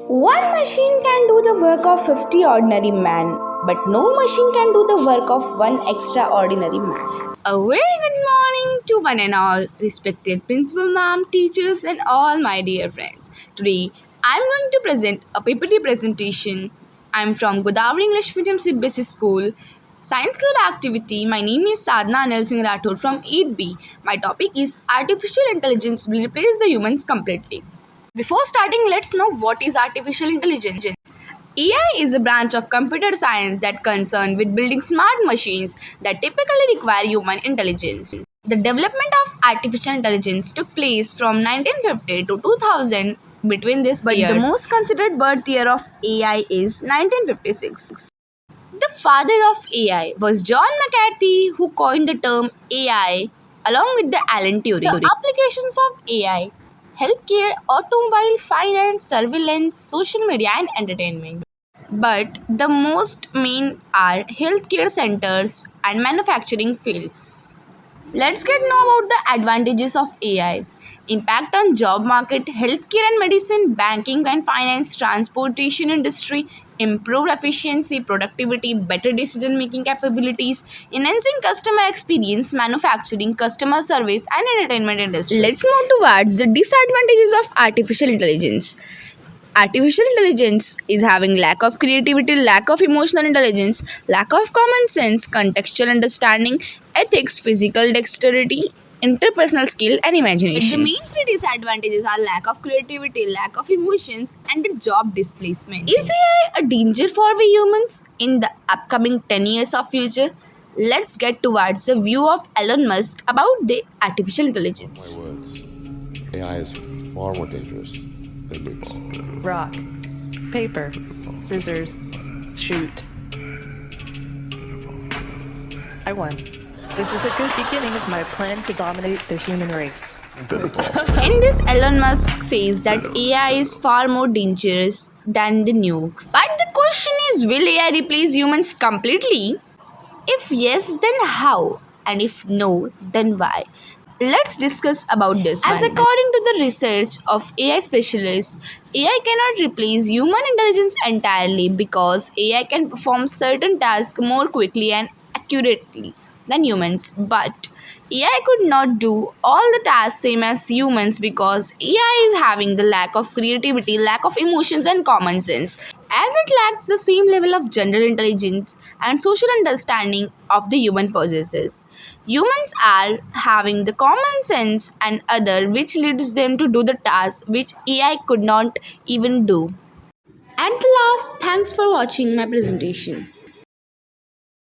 One machine can do the work of 50 ordinary men, but no machine can do the work of one extraordinary man. A very good morning to one and all, respected principal ma'am, teachers, and all my dear friends. Today, I'm going to present a PPT presentation. I'm from Godavari English Medium CBSE School. Science Club activity. My name is Sadhna Anil Singh Rathod from 8B. My topic is Artificial Intelligence will replace the humans completely. Before starting, let's know what is artificial intelligence. AI is a branch of computer science that concerned with building smart machines that typically require human intelligence. The development of artificial intelligence took place from 1950 to 2000 between these But years. the most considered birth year of AI is 1956. The father of AI was John McCarthy, who coined the term AI along with the Alan Turing. The applications of AI: healthcare, automobile, finance, surveillance, social media, and entertainment. But the most main are healthcare centers and manufacturing fields. Let's get know about the advantages of AI. Impact on job market, healthcare and medicine, banking and finance, transportation industry, improve efficiency, productivity, better decision making capabilities, enhancing customer experience, manufacturing, customer service, and entertainment industry. Let's move towards the disadvantages of artificial intelligence. Artificial intelligence is having lack of creativity, lack of emotional intelligence, lack of common sense, contextual understanding, ethics, physical dexterity, interpersonal skill, and imagination. The main three disadvantages are lack of creativity, lack of emotions, and the job displacement. Is AI a danger for we humans in the upcoming 10 years of future? Let's get towards the view of Elon Musk about the artificial intelligence. My words, AI is far more dangerous than nukes. Rock, paper, scissors, shoot. I won. This is a good beginning of my plan to dominate the human race. In this, Elon Musk says that AI is far more dangerous than the nukes. But the question is, will AI replace humans completely? If yes, then how? And if no, then why? Let's discuss about this. As one. according to the research of AI specialists, AI cannot replace human intelligence entirely because AI can perform certain tasks more quickly and accurately than humans. But AI could not do all the tasks same as humans because AI is having the lack of creativity, lack of emotions and common sense, as it lacks the same level of general intelligence and social understanding of the human possesses. Humans are having the common sense and other which leads them to do the tasks which AI could not even do. At the last, thanks for watching my presentation.